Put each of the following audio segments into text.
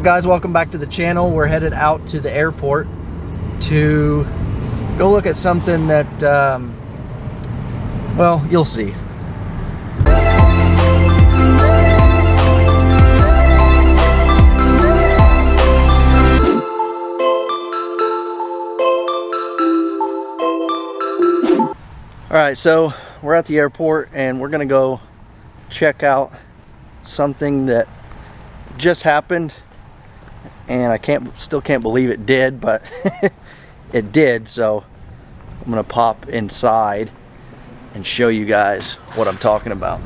Guys, welcome back to the channel. We're headed out to the airport to go look at something that, well, you'll see. Alright, so we're at the airport and we're gonna go check out something that just happened, and I still can't believe it did, but it did. So I'm gonna pop inside and show you guys what I'm talking about.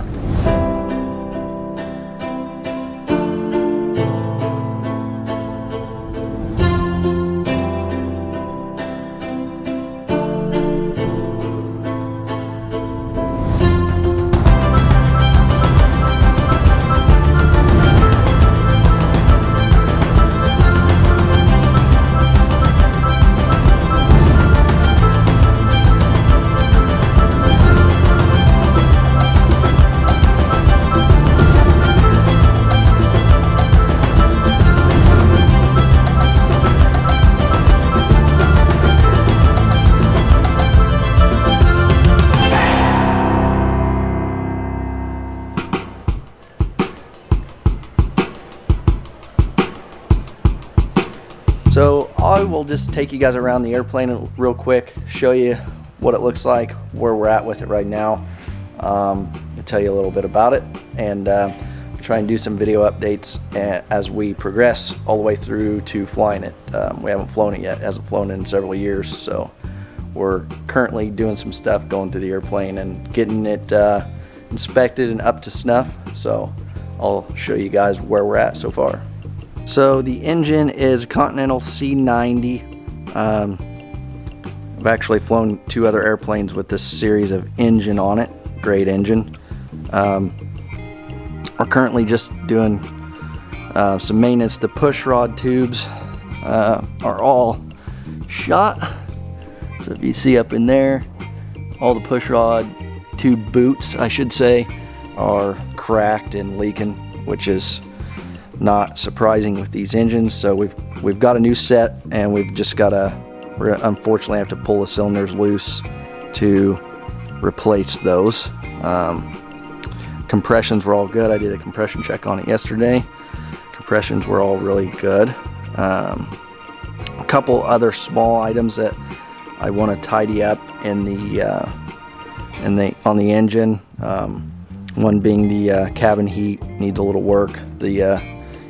So I will just take you guys around the airplane real quick, show you what it looks like, where we're at with it right now, I'll tell you a little bit about it, and try and do some video updates as we progress all the way through to flying it. We haven't flown it yet, it hasn't flown in several years, so we're currently doing some stuff going through the airplane and getting it inspected and up to snuff. So I'll show you guys where we're at so far. So the engine is a Continental C90. I've actually flown 2 other airplanes with this series of engine on it. Great engine. We're currently just doing some maintenance. The push rod tubes are all shot. So if you see up in there, all the push rod tube boots, I should say, are cracked and leaking, which is not surprising with these engines. So we've got a new set, and we're gonna unfortunately have to pull the cylinders loose to replace those. Compressions were all good. I did a compression check on it yesterday. Compressions were all really good. A couple other small items that I want to tidy up on the engine. One being the cabin heat needs a little work. The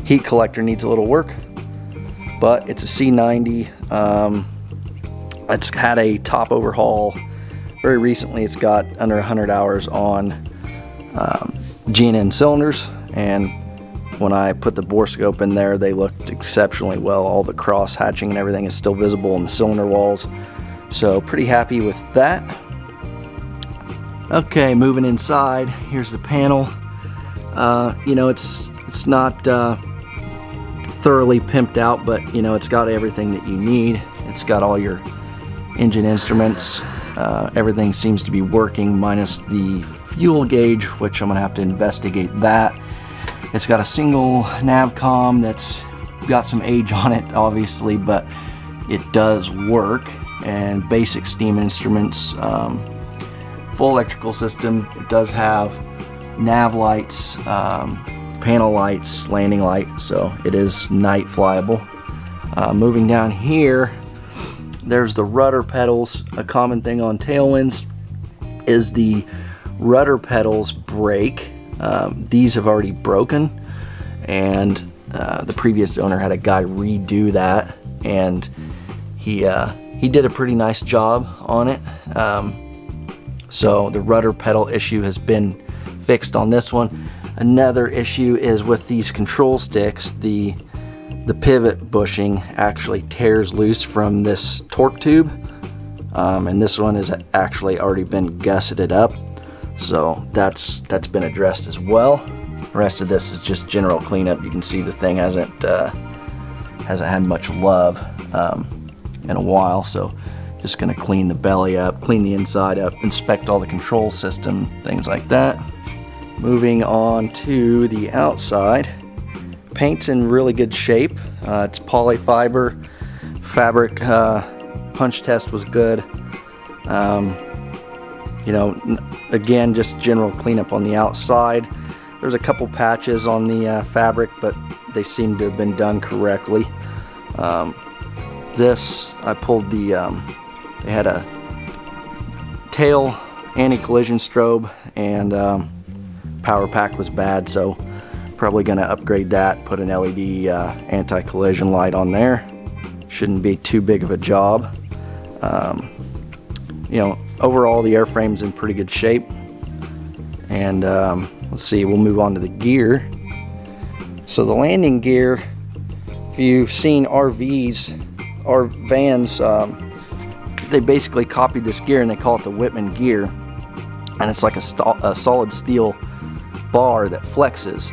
heat collector needs a little work, but it's a C90. It's had a top overhaul very recently. It's got under 100 hours on G&N cylinders, and when I put the bore scope in there, they looked exceptionally well. All the cross hatching and everything is still visible in the cylinder walls, so pretty happy with that. Okay, moving inside, here's the panel. You know, it's not thoroughly pimped out, but you know, it's got everything that you need. It's got all your engine instruments. Everything seems to be working minus the fuel gauge, which I'm gonna have to investigate that. It's got a single navcom that's got some age on it, obviously, but it does work. And basic steam instruments, full electrical system. It does have nav lights, panel lights, landing light, so it is night flyable. Moving down here, there's the rudder pedals. A common thing on tailwinds is the rudder pedals break. These have already broken, and the previous owner had a guy redo that, and he did a pretty nice job on it. So the rudder pedal issue has been fixed on this one. Another issue is with these control sticks, the pivot bushing actually tears loose from this torque tube, and this one has actually already been gusseted up, so that's been addressed as well. The rest of this is just general cleanup. You can see the thing hasn't had much love in a while, so just gonna clean the belly up, clean the inside up, inspect all the control system, things like that. Moving on to the outside, paint's in really good shape. It's polyfiber fabric. Punch test was good. You know, again, just general cleanup on the outside. There's a couple patches on the fabric, but they seem to have been done correctly. This, I pulled the, they had a tail anti-collision strobe, and power pack was bad, so probably going to upgrade that, put an LED anti-collision light on there. Shouldn't be too big of a job. You know, overall the airframe's in pretty good shape. And let's see, we'll move on to the gear. So the landing gear, if you've seen RVs or vans, they basically copied this gear and they call it the Whitman gear. And it's like a solid steel bar that flexes.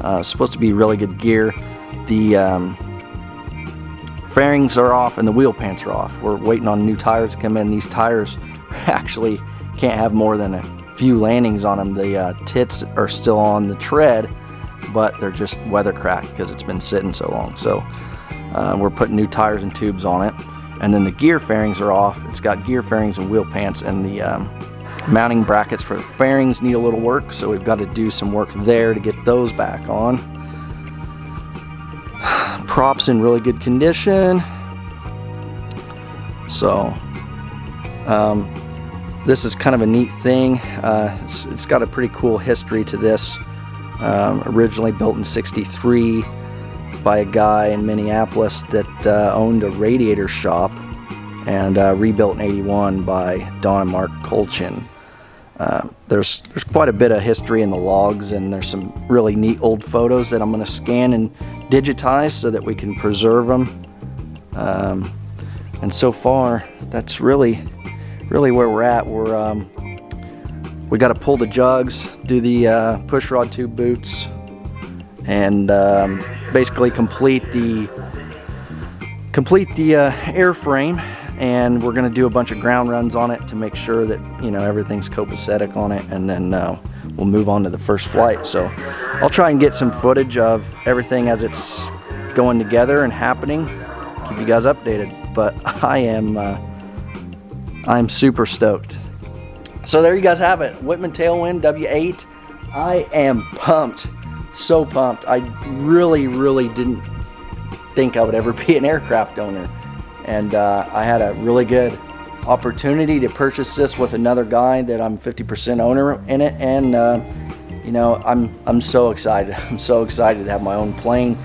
It's supposed to be really good gear. The fairings are off and the wheel pants are off. We're waiting on new tires to come in. These tires actually can't have more than a few landings on them. The tits are still on the tread, but they're just weather cracked because it's been sitting so long. So we're putting new tires and tubes on it. And then the gear fairings are off. It's got gear fairings and wheel pants, and the mounting brackets for the fairings need a little work, so we've got to do some work there to get those back on. Props in really good condition. So this is kind of a neat thing. It's got a pretty cool history to this. Originally built in '63 by a guy in Minneapolis that owned a radiator shop, and rebuilt in '81 by Don and Mark Colchin. There's quite a bit of history in the logs, and there's some really neat old photos that I'm going to scan and digitize so that we can preserve them. And so far, that's really where we're at. We got to pull the jugs, do the push rod tube boots, and basically complete the airframe. And we're going to do a bunch of ground runs on it to make sure that, you know, everything's copacetic on it, and then we'll move on to the first flight. So I'll try and get some footage of everything as it's going together and happening, keep you guys updated. But I'm super stoked. So there you guys have it, Whitman Tailwind W8. I am pumped, so pumped. I really didn't think I would ever be an aircraft owner. And I had a really good opportunity to purchase this with another guy that I'm 50% owner in it, and you know, I'm so excited. I'm so excited to have my own plane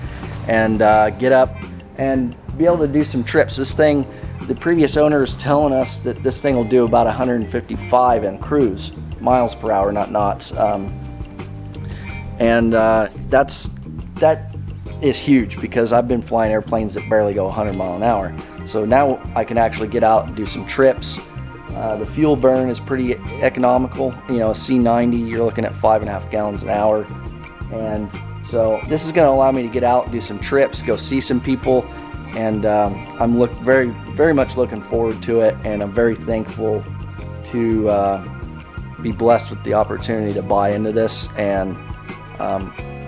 and get up and be able to do some trips. This thing, the previous owner is telling us that this thing will do about 155 in cruise miles per hour, not knots, and that is huge because I've been flying airplanes that barely go 100 miles an hour. So now I can actually get out and do some trips. The fuel burn is pretty economical. You know, a C90, you're looking at 5.5 gallons an hour. And so this is gonna allow me to get out and do some trips, go see some people. And I'm very much looking forward to it. And I'm very thankful to be blessed with the opportunity to buy into this. And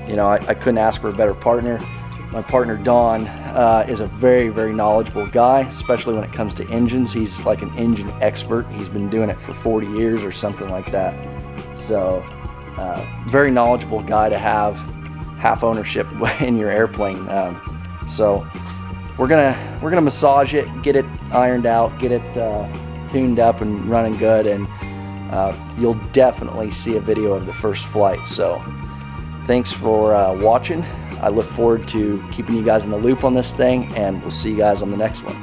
you know, I couldn't ask for a better partner. My partner Don is a very knowledgeable guy, especially when it comes to engines. He's like an engine expert. He's been doing it for 40 years or something like that. So very knowledgeable guy to have half ownership in your airplane. So we're gonna massage it, get it ironed out, get it tuned up and running good, and you'll definitely see a video of the first flight. So thanks for watching. I look forward to keeping you guys in the loop on this thing, and we'll see you guys on the next one.